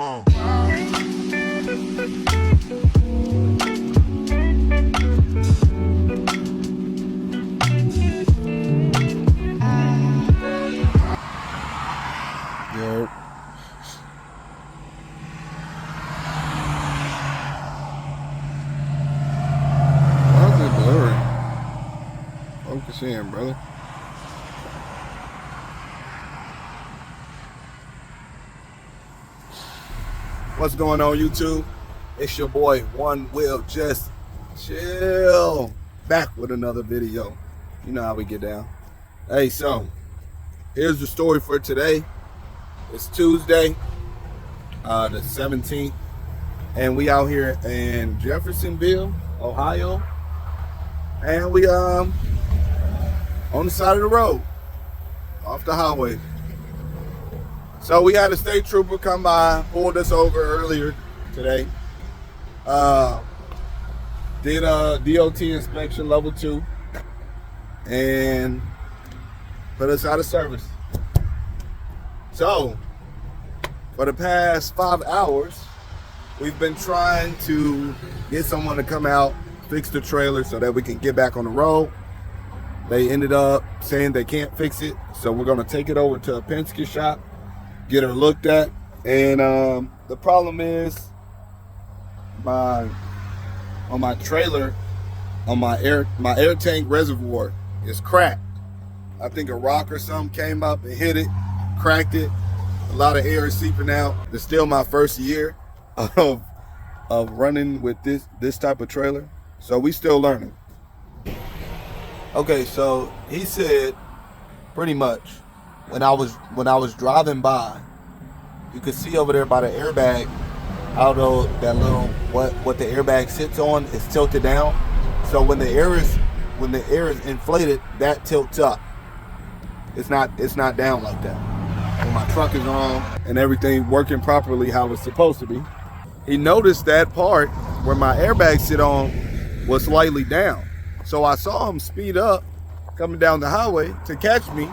Yo. Why is it blurry? Focus in, brother. What's going on, YouTube? It's your boy One Will Just Chill, back with another video. You know how we get down. Hey, so here's the story for today. It's Tuesday, the 17th, and we out here in Jeffersonville, Ohio, and we on the side of the road, off the highway. So we had a state trooper come by, pulled us over earlier today. Did a DOT inspection level 2 and put us out of service. So for the past 5 hours, we've been trying to get someone to come out, fix the trailer so that we can get back on the road. They ended up saying they can't fix it, so we're gonna take it over to a Penske shop, get her looked at. And the problem is on my trailer, on my air tank reservoir is cracked. I think a rock or something came up and hit it, cracked it. A lot of air is seeping out. It's still my first year of running with this type of trailer, so we still learning. Okay, so he said pretty much when I was driving by, you could see over there by the airbag, although that little what the airbag sits on is tilted down. So when the air is inflated, that tilts up. It's not down like that. When my truck is on and everything working properly how it's supposed to be. He noticed that part where my airbag sit on was slightly down. So I saw him speed up coming down the highway to catch me,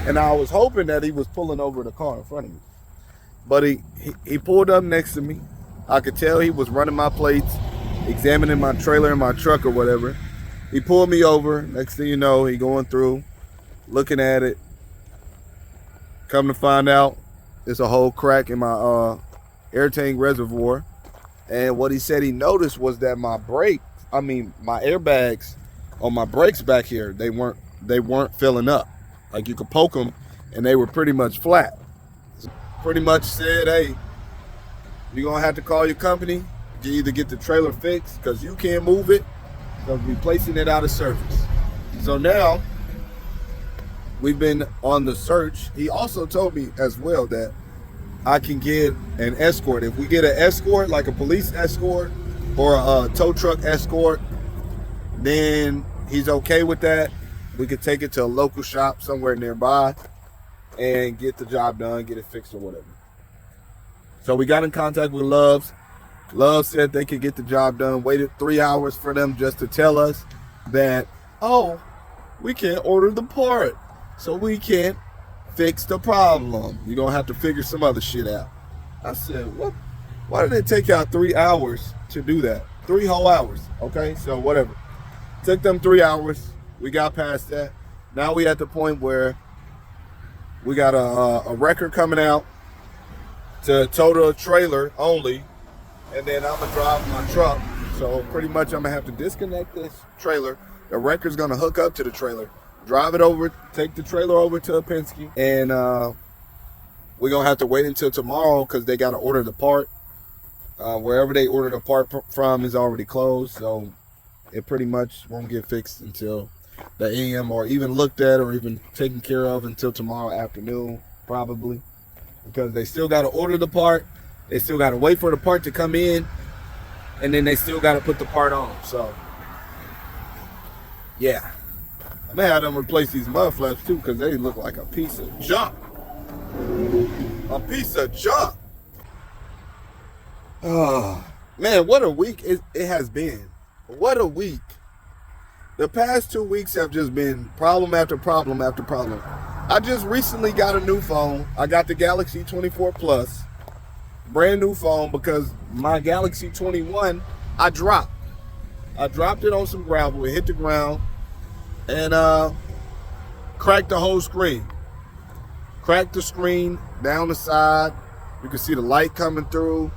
and I was hoping that he was pulling over the car in front of me. But he pulled up next to me. I could tell he was running my plates, examining my trailer and my truck or whatever. He pulled me over. Next thing you know, he going through, looking at it. Come to find out, there's a whole crack in my air tank reservoir. And what he said he noticed was that my airbags on my brakes back here, they weren't filling up. Like you could poke them and they were pretty much flat. Pretty much said, hey, you're gonna have to call your company to either get the trailer fixed because you can't move it, because we're placing it out of service. So now we've been on the search. He also told me as well that I can get an escort. If we get an escort, like a police escort or a tow truck escort, then he's okay with that. We could take it to a local shop somewhere nearby and get the job done, get it fixed or whatever. So we got in contact with Love's. Love said they could get the job done. Waited 3 hours for them just to tell us that, oh, we can't order the part, so we can't fix the problem. You're gonna have to figure some other shit out. I said, what? Why did it take y'all 3 hours to do that? 3 whole hours. Okay, so whatever. Took them 3 hours. We got past that. Now we at the point where we got a record coming out to tow the trailer only, and then I'm gonna drive my truck. So pretty much I'm gonna have to disconnect this trailer. The record's gonna hook up to the trailer, drive it over, take the trailer over to a Penske, and we're gonna have to wait until tomorrow because they gotta order the part. Wherever they ordered the part from is already closed, so it pretty much won't get fixed until the AM, or even looked at or even taken care of until tomorrow afternoon, probably, because they still got to order the part, they still got to wait for the part to come in, and then they still got to put the part on. So yeah, I may have them replace these mud flaps too, because they look like a piece of junk. A piece of junk. Oh man, what a week it has been. What a week. The past 2 weeks have just been problem after problem after problem. I just recently got a new phone. I got the Galaxy 24 Plus. brand new phone, because my Galaxy 21, I dropped it on some gravel. It hit the ground and cracked the whole screen. Cracked the screen down the side. You can see the light coming through.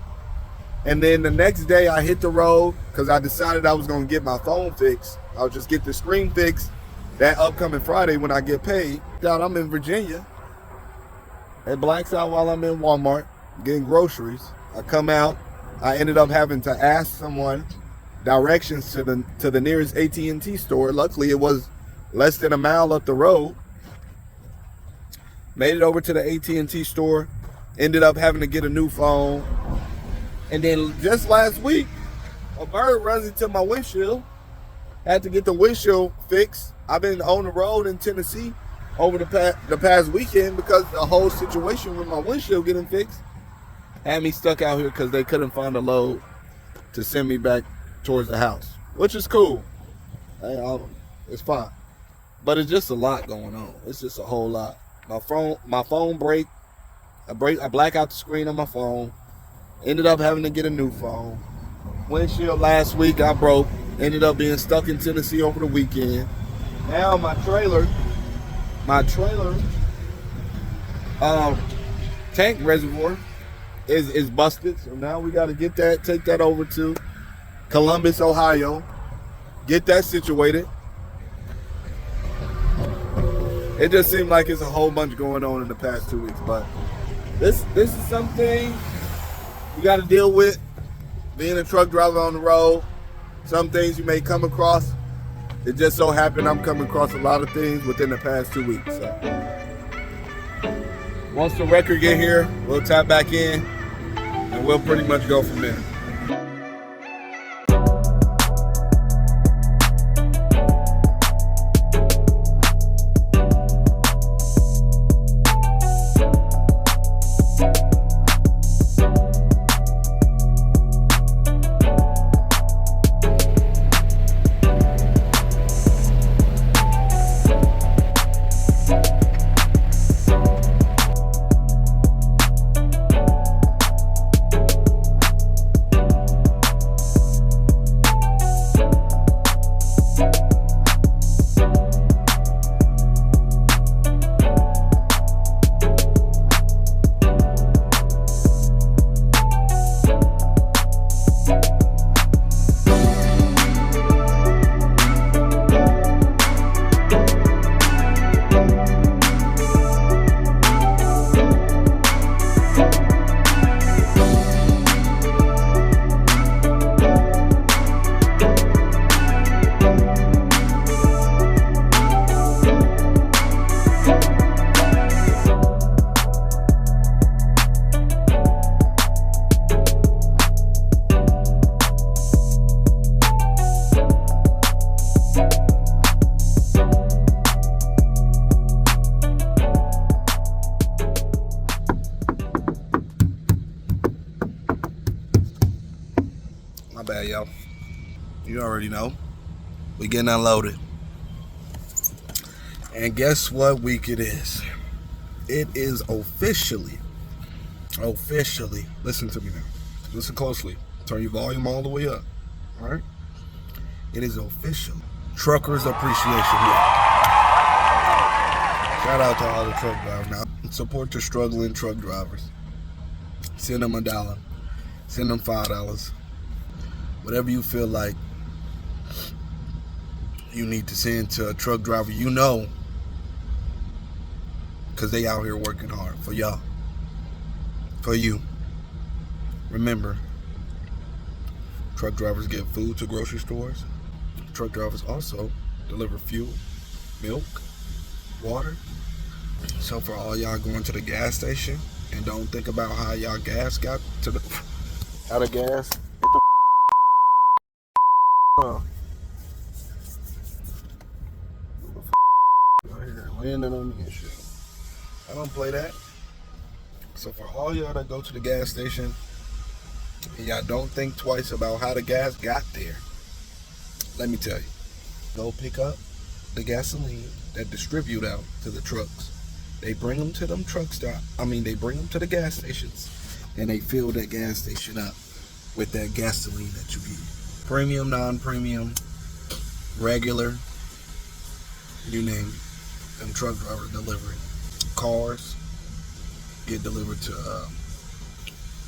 And then the next day I hit the road because I decided I was going to get my phone fixed. I'll just get the screen fixed that upcoming Friday when I get paid. I'm in Virginia. It blacks out while I'm in Walmart getting groceries. I come out. I ended up having to ask someone directions to the nearest AT&T store. Luckily, it was less than a mile up the road. Made it over to the AT&T store. Ended up having to get a new phone. And then just last week, a bird runs into my windshield. Had to get the windshield fixed. I've been on the road in Tennessee over the past weekend because the whole situation with my windshield getting fixed had me stuck out here because they couldn't find a load to send me back towards the house, which is cool. It's fine. But it's just a lot going on. It's just a whole lot. My phone break. I black out the screen on my phone. Ended up having to get a new phone. Windshield last week I broke. Ended up being stuck in Tennessee over the weekend. Now my trailer tank reservoir is busted. So now we got to take that over to Columbus, Ohio. Get that situated. It just seemed like it's a whole bunch going on in the past 2 weeks, but this is something you got to deal with being a truck driver on the road. Some things you may come across. It just so happened I'm coming across a lot of things within the past 2 weeks. So once the record get here, we'll tap back in and we'll pretty much go from there. My bad, y'all. You already know. We getting unloaded. And guess what week it is? It is officially, listen to me now. Listen closely. Turn your volume all the way up. All right? It is official Truckers Appreciation Week. Shout out to all the truck drivers now. Support the struggling truck drivers. Send them $1. Send them $5. Whatever you feel like you need to send to a truck driver, you know, because they out here working hard for y'all, for you. Remember, truck drivers give food to grocery stores. Truck drivers also deliver fuel, milk, water. So for all y'all going to the gas station and don't think about how y'all gas got to the out of gas, landing on me and shit. I don't play that. So for all y'all that go to the gas station and y'all don't think twice about how the gas got there, let me tell you, go pick up the gasoline that distribute out to the trucks. They bring them to them truck stop. They bring them to the gas stations and they fill that gas station up with that gasoline that you get. Premium, non-premium, regular, you name it. Them truck driver delivery. Cars get delivered to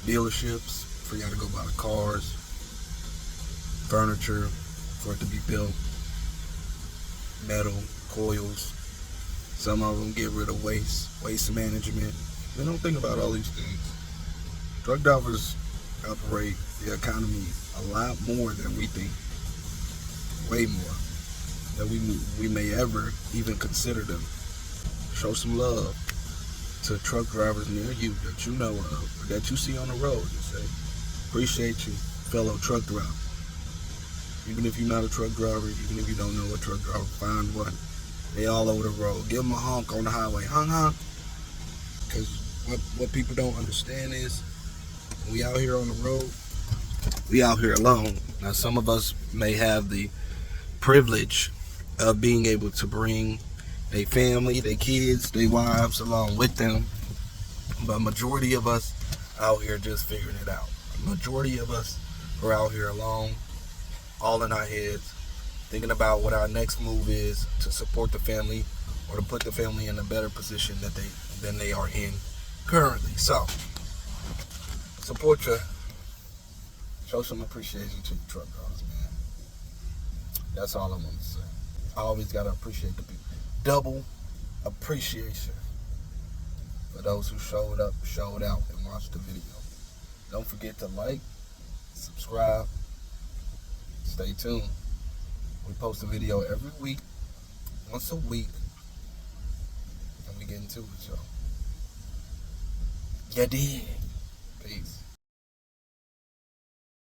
dealerships for y'all to go buy the cars. Furniture for it to be built. Metal, coils. Some of them get rid of waste management. They don't think about all these things. Truck drivers operate the economy a lot more than we think. Way more than we may ever even consider them. Show some love to truck drivers near you that you know of or that you see on the road. Just say, appreciate you, fellow truck driver. Even if you're not a truck driver, even if you don't know a truck driver, find one. They all over the road. Give them a honk on the highway. Honk, honk. Because what people don't understand is, we out here on the road, we out here alone. Now, some of us may have the privilege of being able to bring their family, their kids, their wives along with them. But majority of us out here just figuring it out. Majority of us are out here alone, all in our heads, thinking about what our next move is to support the family or to put the family in a better position than they are in currently. So, support you. Show some appreciation to your truck drivers, man. That's all I want to say. I always got to appreciate the people. Double appreciation for those who showed up, showed out, and watched the video. Don't forget to like, subscribe, stay tuned. We post a video every week, once a week, and we get into it, y'all. You dig? Peace.